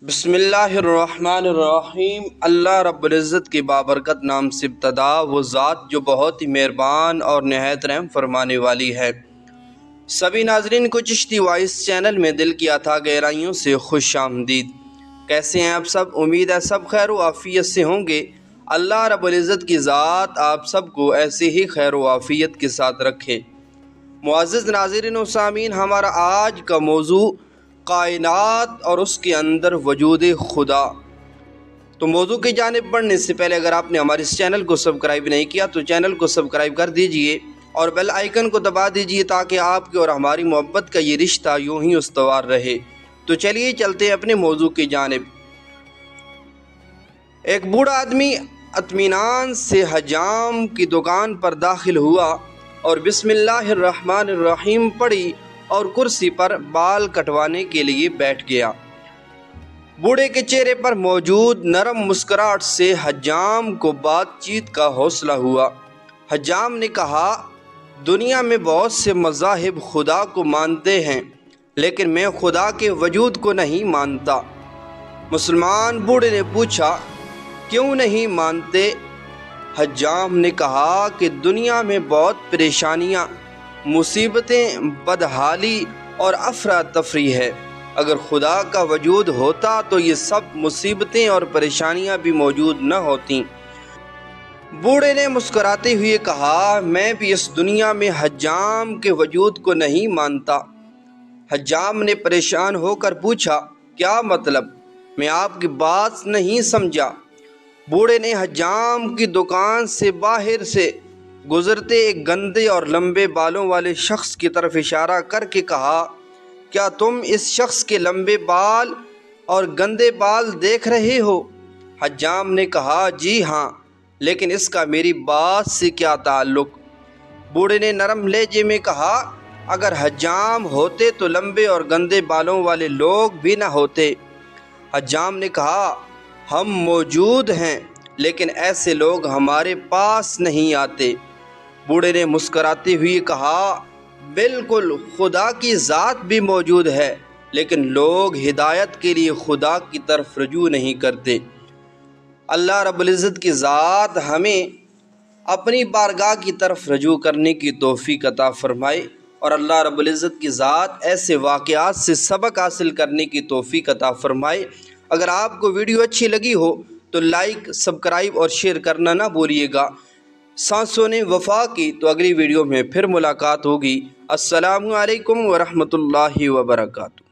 بسم اللہ الرحمن الرحیم۔ اللہ رب العزت کے بابرکت نام سے ابتدا، وہ ذات جو بہت ہی مہربان اور نہایت رحم فرمانے والی ہے۔ سبھی ناظرین کو چشتی وائس چینل میں دل کی عطا گہرائیوں سے خوش آمدید۔ کیسے ہیں آپ سب؟ امید ہے سب خیر و عافیت سے ہوں گے۔ اللہ رب العزت کی ذات آپ سب کو ایسے ہی خیر و عافیت کے ساتھ رکھے۔ معزز ناظرین و سامعین، ہمارا آج کا موضوع کائنات اور اس کے اندر وجود خدا۔ تو موضوع کی جانب بڑھنے سے پہلے اگر آپ نے ہمارے اس چینل کو سبسکرائب نہیں کیا تو چینل کو سبسکرائب کر دیجئے اور بیل آئیکن کو دبا دیجئے تاکہ آپ کی اور ہماری محبت کا یہ رشتہ یوں ہی استوار رہے۔ تو چلیے چلتے ہیں اپنے موضوع کی جانب۔ ایک بوڑھا آدمی اطمینان سے حجام کی دکان پر داخل ہوا اور بسم اللہ الرحمن الرحیم پڑھی اور کرسی پر بال کٹوانے کے لیے بیٹھ گیا۔ بوڑھے کے چہرے پر موجود نرم مسکراہٹ سے حجام کو بات چیت کا حوصلہ ہوا۔ حجام نے کہا، دنیا میں بہت سے مذاہب خدا کو مانتے ہیں لیکن میں خدا کے وجود کو نہیں مانتا۔ مسلمان بوڑھے نے پوچھا، کیوں نہیں مانتے؟ حجام نے کہا کہ دنیا میں بہت پریشانیاں، مصیبتیں، بدحالی اور افراتفری ہے۔ اگر خدا کا وجود ہوتا تو یہ سب مصیبتیں اور پریشانیاں بھی موجود نہ ہوتیں۔ بوڑھے نے مسکراتے ہوئے کہا، میں بھی اس دنیا میں حجام کے وجود کو نہیں مانتا۔ حجام نے پریشان ہو کر پوچھا، کیا مطلب؟ میں آپ کی بات نہیں سمجھا۔ بوڑھے نے حجام کی دکان سے باہر سے گزرتے ایک گندے اور لمبے بالوں والے شخص کی طرف اشارہ کر کے کہا، کیا تم اس شخص کے لمبے بال اور گندے بال دیکھ رہے ہو؟ حجام نے کہا، جی ہاں، لیکن اس کا میری بات سے کیا تعلق؟ بوڑھے نے نرم لہجے میں کہا، اگر حجام ہوتے تو لمبے اور گندے بالوں والے لوگ بھی نہ ہوتے۔ حجام نے کہا، ہم موجود ہیں لیکن ایسے لوگ ہمارے پاس نہیں آتے۔ بوڑھے نے مسکراتے ہوئے کہا، بالکل، خدا کی ذات بھی موجود ہے لیکن لوگ ہدایت کے لیے خدا کی طرف رجوع نہیں کرتے۔ اللہ رب العزت کی ذات ہمیں اپنی بارگاہ کی طرف رجوع کرنے کی توفیق عطا فرمائے اور اللہ رب العزت کی ذات ایسے واقعات سے سبق حاصل کرنے کی توفیق عطا فرمائے۔ اگر آپ کو ویڈیو اچھی لگی ہو تو لائک، سبسکرائب اور شیئر کرنا نہ بھولیے گا۔ سانسوں نے وفا کی، تو اگلی ویڈیو میں پھر ملاقات ہوگی۔ السلام علیکم ورحمۃ اللہ وبرکاتہ۔